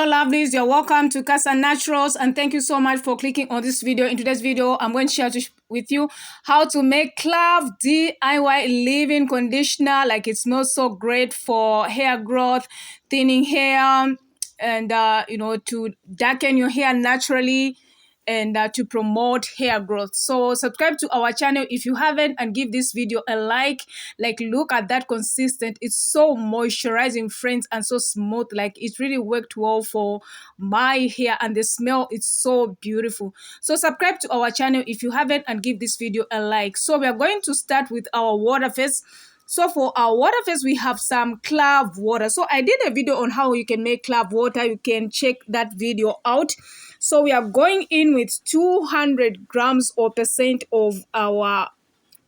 Hello lovelies, you're welcome to Cassia Naturals, and thank you so much for clicking on this video. In today's video, I'm going to share with you how to make Clove DIY leave-in conditioner. Like, it smells so great for hair growth, thinning hair, and to darken your hair naturally, and to promote hair growth. So subscribe to our channel if you haven't, and give this video a like. Like, look at that consistent, it's so moisturizing, friends, and so smooth. Like, it really worked well for my hair, and the smell is so beautiful. So subscribe to our channel if you haven't, and give this video a like. So we are going to start with our water first. So for our water first, we have some Clove water. So I did a video on how you can make Clove water. You can check that video out. So we are going in with 200 grams or percent of our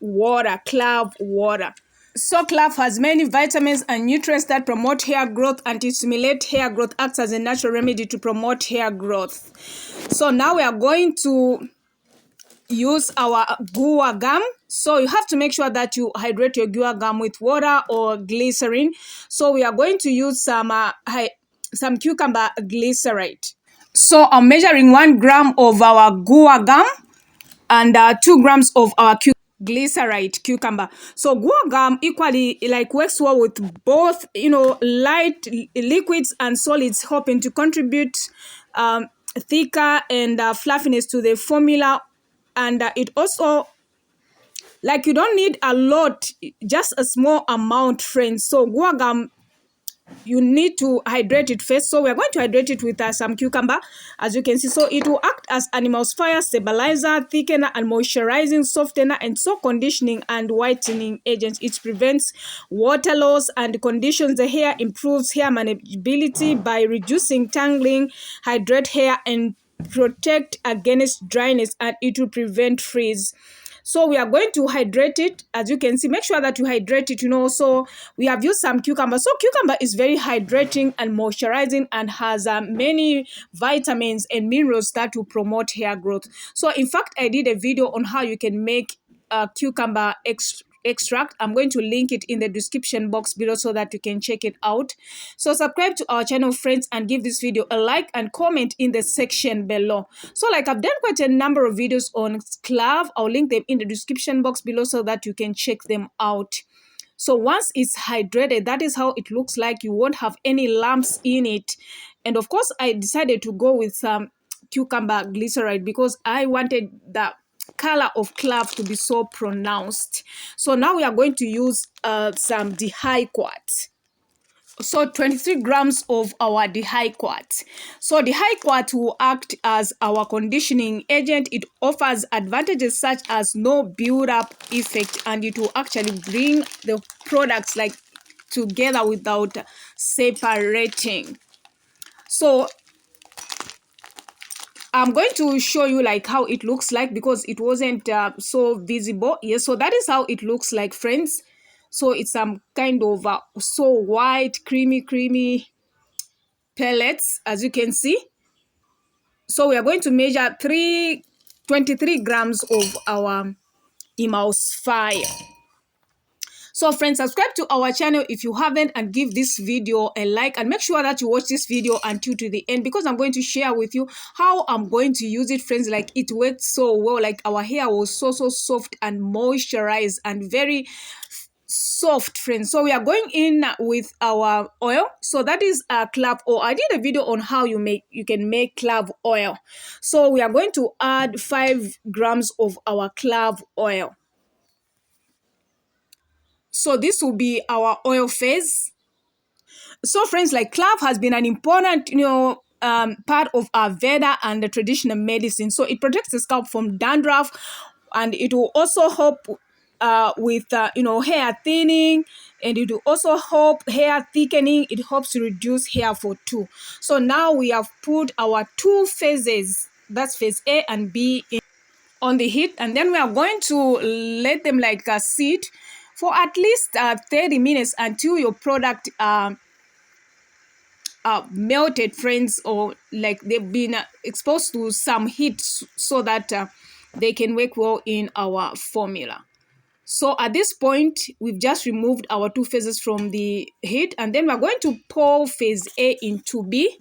water, Clove water. So Clove has many vitamins and nutrients that promote hair growth and to stimulate hair growth, acts as a natural remedy to promote hair growth. So now we are going to use our guar gum. So you have to make sure that you hydrate your guar gum with water or glycerin. So we are going to use some cucumber glyceride. So I'm measuring 1 gram of our guar gum and 2 grams of our glyceride cucumber. So guar gum equally works well with both light liquids and solids, helping to contribute thicker and fluffiness to the formula. And it also, you don't need a lot, just a small amount, friends. So guar gum, you need to hydrate it first. So we're going to hydrate it with some cucumber, as you can see. So it will act as an emulsifier, stabilizer, thickener, and moisturizing, softener, and so conditioning and whitening agent. It prevents water loss and conditions the hair, improves hair manageability by reducing tangling, hydrate hair, and protect against dryness, and it will prevent frizz. So we are going to hydrate it, as you can see. Make sure that you hydrate it, So we have used some cucumber. So cucumber is very hydrating and moisturizing, and has many vitamins and minerals that will promote hair growth. So in fact, I did a video on how you can make cucumber extract. I'm going to link it in the description box below so that you can check it out. So subscribe to our channel, friends, and give this video a like and comment in the section below. So I've done quite a number of videos on Clove. I'll link them in the description box below so that you can check them out. So once it's hydrated, that is how it looks like. You won't have any lumps in it. And of course, I decided to go with some cucumber glyceride because I wanted the color of Clove to be so pronounced. So now we are going to use some dihyquat. So 23 grams of our dihyquat. So dihyquat will act as our conditioning agent. It offers advantages such as no build-up effect, and it will actually bring the products together without separating. So I'm going to show you how it looks like, because it wasn't so visible. Yes, so that is how it looks like, friends. So it's some kind of so white, creamy pellets, as you can see. So we are going to measure 23 grams of our emulsifier. So friends, subscribe to our channel if you haven't, and give this video a like, and make sure that you watch this video until to the end, because I'm going to share with you how I'm going to use it, friends. It worked so well. Our hair was so soft and moisturized and very soft, friends. So we are going in with our oil. So that is Clove oil. I did a video on how you can make Clove oil. So we are going to add 5 grams of our Clove oil. So this will be our oil phase. So friends, Clove has been an important, part of Ayurveda and the traditional medicine. So it protects the scalp from dandruff, and it will also help with hair thinning, and it will also help hair thickening. It helps to reduce hair fall too. So now we have put our 2 phases, that's phase A and B, on the heat, and then we are going to let them sit for at least 30 minutes until your product melted, friends, or they've been exposed to some heat, so that they can work well in our formula. So at this point, we've just removed our 2 phases from the heat, and then we're going to pour phase A into B.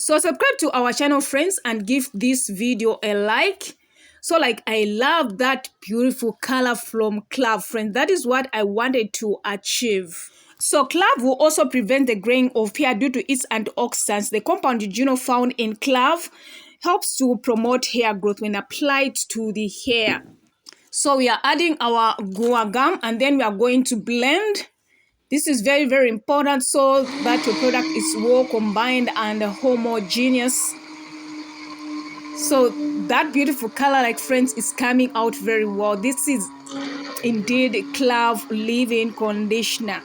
So subscribe to our channel, friends, and give this video a like. So like, I love that beautiful color from Clove, friends. That is what I wanted to achieve. So Clove will also prevent the graying of hair due to its antioxidants. The compound found in Clove helps to promote hair growth when applied to the hair. So we are adding our guar and then we are going to blend. This is very, very important so that your product is well combined and homogeneous. So that beautiful color, like friends, is coming out very well. This is indeed Clove leave-in conditioner.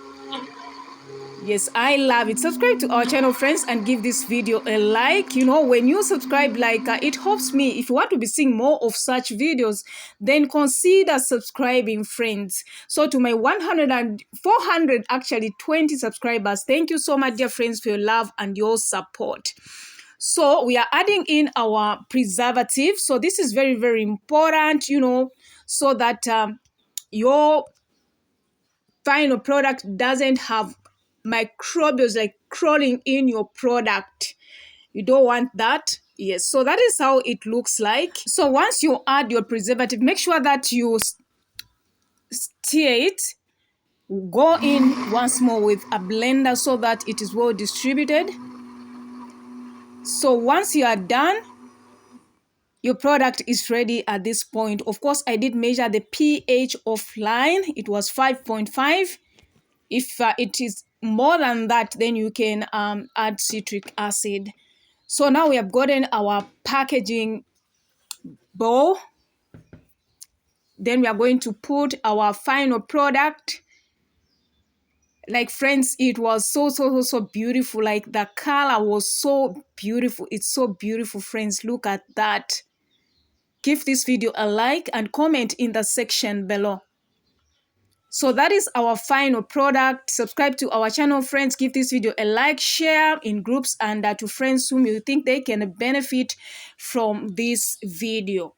Yes, I love it. Subscribe to our channel, friends, and give this video a like. When you subscribe, it helps me. If you want to be seeing more of such videos, then consider subscribing, friends. So to my 400 actually 20 subscribers, thank you so much, dear friends, for your love and your support. So we are adding in our preservative. So this is very, very important, so that your final product doesn't have microbials like crawling in your product. You don't want that. Yes, so that is how it looks like. So once you add your preservative, make sure that you stir it. Go in once more with a blender so that it is well distributed. So once you are done, your product is ready at this point. Of course, I did measure the pH offline. It was 5.5. If it is more than that, then you can add citric acid. So now we have gotten our packaging bowl. Then we are going to put our final product. Like friends, it was so beautiful. Like the color was so beautiful. It's so beautiful, friends. Look at that. Give this video a like and comment in the section below. So that is our final product. Subscribe to our channel, friends. Give this video a like, share in groups, and to friends whom you think they can benefit from this video.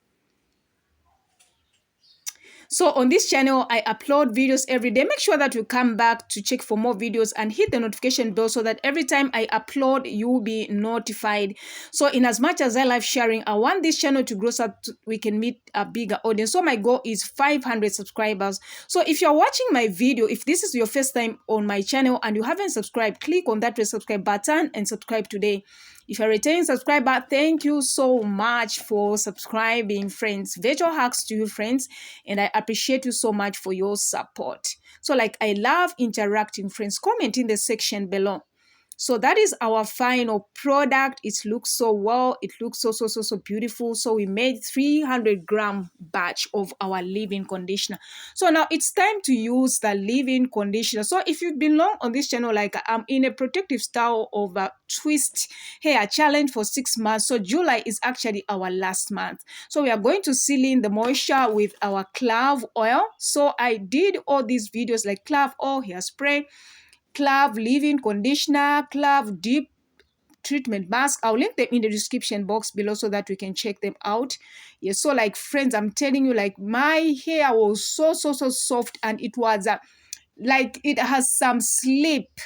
So on this channel, I upload videos every day. Make sure that you come back to check for more videos and hit the notification bell so that every time I upload, you will be notified. So in as much as I love sharing, I want this channel to grow so that we can meet a bigger audience. So my goal is 500 subscribers. So if you're watching my video, if this is your first time on my channel and you haven't subscribed, click on that red subscribe button and subscribe today. If you're a returning subscriber, thank you so much for subscribing, friends. Virtual hugs to you, friends, and I appreciate you so much for your support. So like, I love interacting, friends. Comment in the section below. So that is our final product. It looks so well. It looks so beautiful. So we made 300-gram batch of our leave-in conditioner. So now it's time to use the leave-in conditioner. So if you've been long on this channel, like I'm in a protective style of a twist hair challenge for 6 months. So July is actually our last month. So we are going to seal in the moisture with our Clove oil. So I did all these videos like Clove oil, hairspray, Clove leave-in conditioner, Clove deep treatment mask. I'll link them in the description box below so that we can check them out. Yes, so like friends, I'm telling you, like my hair was so soft, and it was like it has some slip.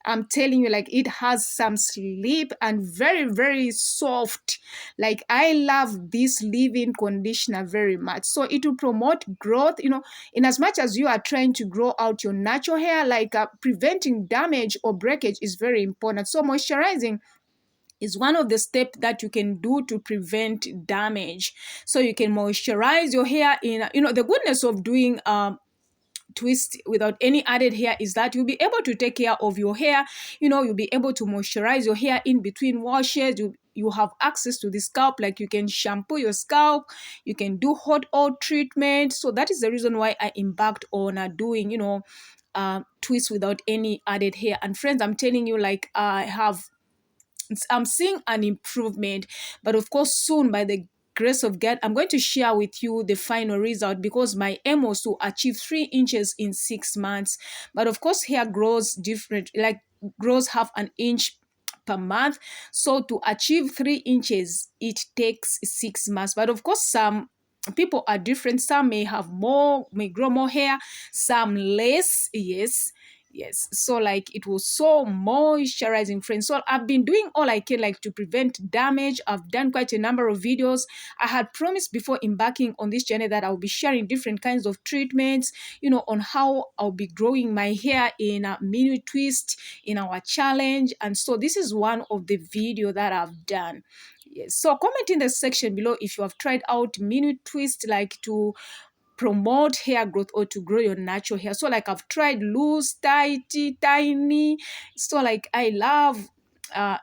I'm telling you, like it has some slip and very soft. Like I love this leave-in conditioner very much. So it will promote growth, in as much as you are trying to grow out your natural hair, like preventing damage or breakage is very important. So moisturizing is one of the steps that you can do to prevent damage. So you can moisturize your hair in, the goodness of doing twist without any added hair is that you'll be able to take care of your hair. You'll be able to moisturize your hair in between washes. You have access to the scalp, like you can shampoo your scalp, you can do hot oil treatment. So that is the reason why I embarked on doing twist without any added hair. And friends, I'm telling you, like I'm seeing an improvement. But of course, soon, by the grace of God, I'm going to share with you the final result, because my aim was to achieve 3 inches in 6 months. But of course, hair grows different, like grows half an inch per month. So to achieve 3 inches, it takes 6 months. But of course, some people are different. Some may grow more hair, some less. Yes. Yes, so like it was so moisturizing, friends. So I've been doing all I can like to prevent damage. I've done quite a number of videos. I had promised before embarking on this journey that I'll be sharing different kinds of treatments, on how I'll be growing my hair in a mini twist in our challenge. And so this is one of the video that I've done. Yes. So comment in the section below if you have tried out mini twist, like to promote hair growth or to grow your natural hair. So like I've tried loose, tighty, tiny. So like I love uh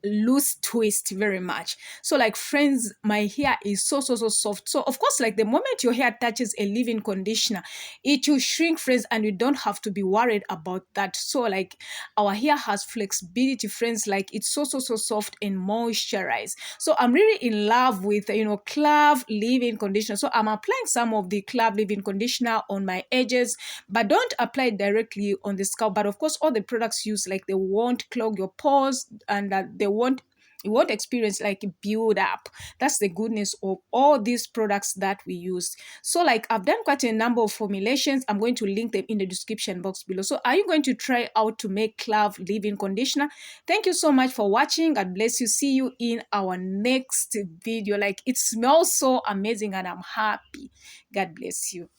loose twist very much. So like friends, my hair is so soft. So of course, like the moment your hair touches a leave-in conditioner, it will shrink, friends, and you don't have to be worried about that. So like our hair has flexibility, friends, like it's so soft and moisturized. So I'm really in love with Clove leave-in conditioner. So I'm applying some of the Clove leave-in conditioner on my edges, but don't apply it directly on the scalp. But of course, all the products used, like they won't clog your pores, and that they won't you won't experience like build up. That's the goodness of all these products that we use. So like I've done quite a number of formulations. I'm going to link them in the description box below. So are you going to try out to make Clove leave-in conditioner? Thank you so much for watching. God bless you. See you in our next video. Like it smells so amazing and I'm happy. God bless you.